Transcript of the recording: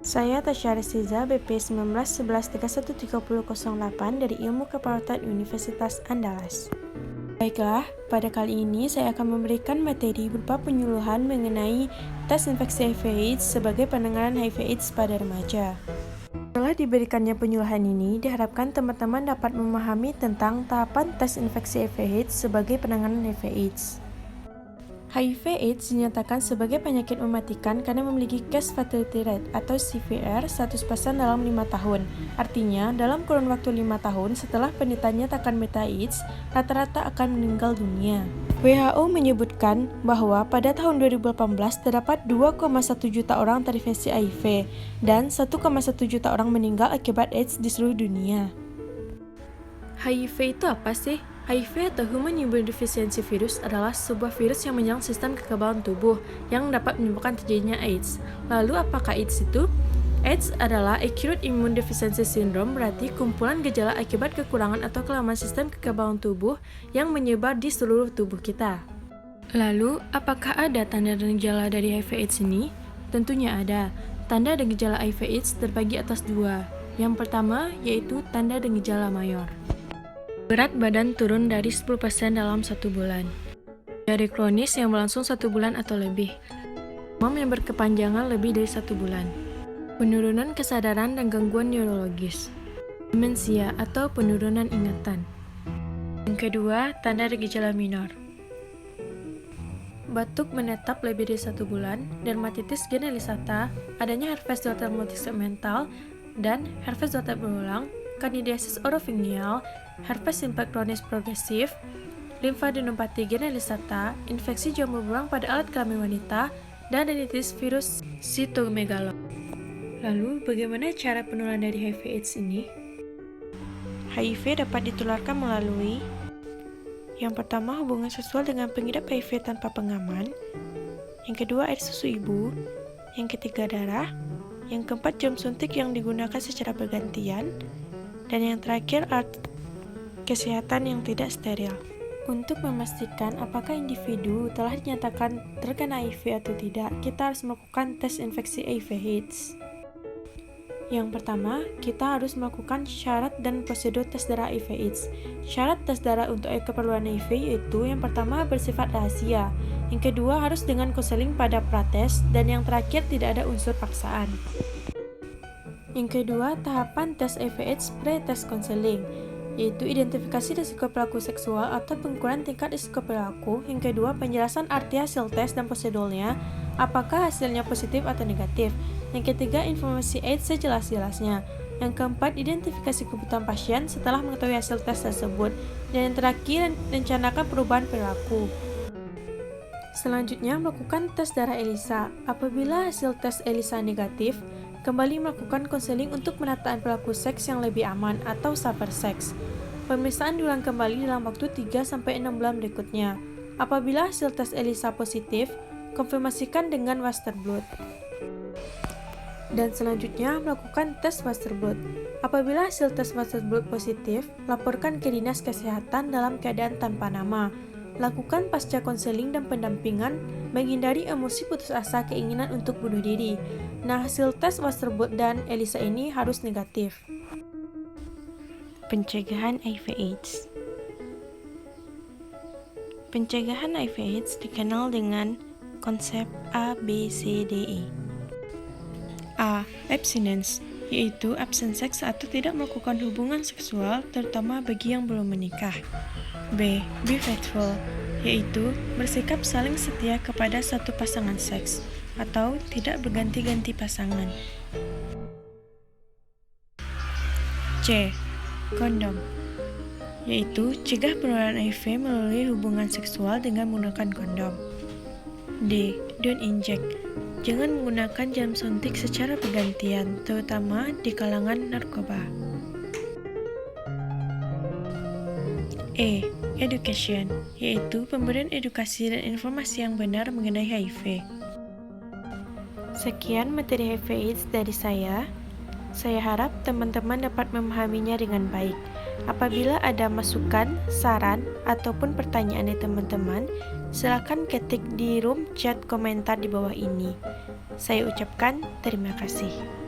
Saya Tasya Resiza, BP 1911313008 dari Ilmu Keperawatan Universitas Andalas. Baiklah, pada kali ini saya akan memberikan materi berupa penyuluhan mengenai tes infeksi HIV/AIDS sebagai penanganan HIV/AIDS pada remaja. Setelah diberikannya penyuluhan ini, diharapkan teman-teman dapat memahami tentang tahapan tes infeksi HIV/AIDS sebagai penanganan HIV/AIDS. HIV/AIDS dinyatakan sebagai penyakit mematikan karena memiliki case fatality rate atau CVR 100% dalam 5 tahun. Artinya, dalam kurun waktu 5 tahun setelah penderitanya akan menderita AIDS, rata-rata akan meninggal dunia. WHO menyebutkan bahwa pada tahun 2018 terdapat 2,1 juta orang terinfeksi HIV dan 1,1 juta orang meninggal akibat AIDS di seluruh dunia. HIV itu apa sih? HIV atau Human Immunodeficiency Virus adalah sebuah virus yang menyerang sistem kekebalan tubuh yang dapat menyebabkan terjadinya AIDS. Lalu apakah AIDS itu? AIDS adalah Acute Immune Deficiency Syndrome, berarti kumpulan gejala akibat kekurangan atau kelemahan sistem kekebalan tubuh yang menyebar di seluruh tubuh kita. Lalu, apakah ada tanda dan gejala dari HIV/AIDS ini? Tentunya ada. Tanda dan gejala HIV/AIDS terbagi atas dua. Yang pertama yaitu tanda dan gejala mayor. Berat badan turun dari 10% dalam 1 bulan. Diare kronis yang berlangsung 1 bulan atau lebih. Demam yang berkepanjangan lebih dari 1 bulan. Penurunan kesadaran dan gangguan neurologis. Demensia atau penurunan ingatan. Yang kedua, tanda dan gejala minor. Batuk menetap lebih dari 1 bulan, dermatitis generalisata, adanya herpes zoster multisegmental, dan herpes zoster berulang, kandidiasis orofaringeal, herpes simplex kronis progresif, limfadenopati generalisata, infeksi jamur berulang pada alat kelamin wanita, dan rinitis virus sitomegalo. Lalu, bagaimana cara penularan dari HIV/AIDS ini? HIV dapat ditularkan melalui yang pertama, hubungan seksual dengan pengidap HIV tanpa pengaman. Yang kedua, air susu ibu. Yang ketiga, darah. Yang keempat, jarum suntik yang digunakan secara bergantian. Dan yang terakhir, alat kesehatan yang tidak steril. Untuk memastikan apakah individu telah dinyatakan terkena HIV atau tidak, kita harus melakukan tes infeksi HIV/AIDS. Yang pertama, kita harus melakukan syarat dan prosedur tes darah HIV/AIDS. Syarat tes darah untuk keperluan HIV yaitu yang pertama bersifat rahasia, yang kedua harus dengan konseling pada prates, dan yang terakhir tidak ada unsur paksaan. Yang kedua, tahapan tes HIV/AIDS pre-tes konseling, yaitu identifikasi risiko pelaku seksual atau pengukuran tingkat risiko perilaku. Yang kedua, penjelasan arti hasil tes dan prosedurnya, apakah hasilnya positif atau negatif. Yang ketiga, informasi AIDS sejelas-jelasnya. Yang keempat, identifikasi kebutuhan pasien setelah mengetahui hasil tes tersebut. Dan yang terakhir, rencanakan perubahan perilaku. Selanjutnya, melakukan tes darah ELISA. Apabila hasil tes ELISA negatif, kembali melakukan konseling untuk penataan perilaku seks yang lebih aman atau safer seks. Pemeriksaan diulang kembali dalam waktu 3-6 bulan berikutnya. Apabila hasil tes ELISA positif, konfirmasikan dengan Western blot. Dan selanjutnya, melakukan tes Western blot. Apabila hasil tes Western blot positif, laporkan ke Dinas Kesehatan dalam keadaan tanpa nama. Lakukan pasca konseling dan pendampingan, menghindari emosi putus asa keinginan untuk bunuh diri. Nah, hasil tes Western blot dan ELISA ini harus negatif. Pencegahan HIV/AIDS. Pencegahan HIV/AIDS dikenal dengan konsep ABCDE. A. Abstinence, yaitu absen seks atau tidak melakukan hubungan seksual, terutama bagi yang belum menikah. B. Be faithful, yaitu bersikap saling setia kepada satu pasangan seks, atau tidak berganti-ganti pasangan. C. Kondom, yaitu cegah penularan HIV melalui hubungan seksual dengan menggunakan kondom. D. Don't inject, jangan menggunakan jarum suntik secara bergantian, terutama di kalangan narkoba. E. Education, yaitu pemberian edukasi dan informasi yang benar mengenai HIV. Sekian materi HIV/AIDS dari saya. Saya harap teman-teman dapat memahaminya dengan baik. Apabila ada masukan, saran, ataupun pertanyaan dari teman-teman, silakan ketik di room chat komentar di bawah ini. Saya ucapkan terima kasih.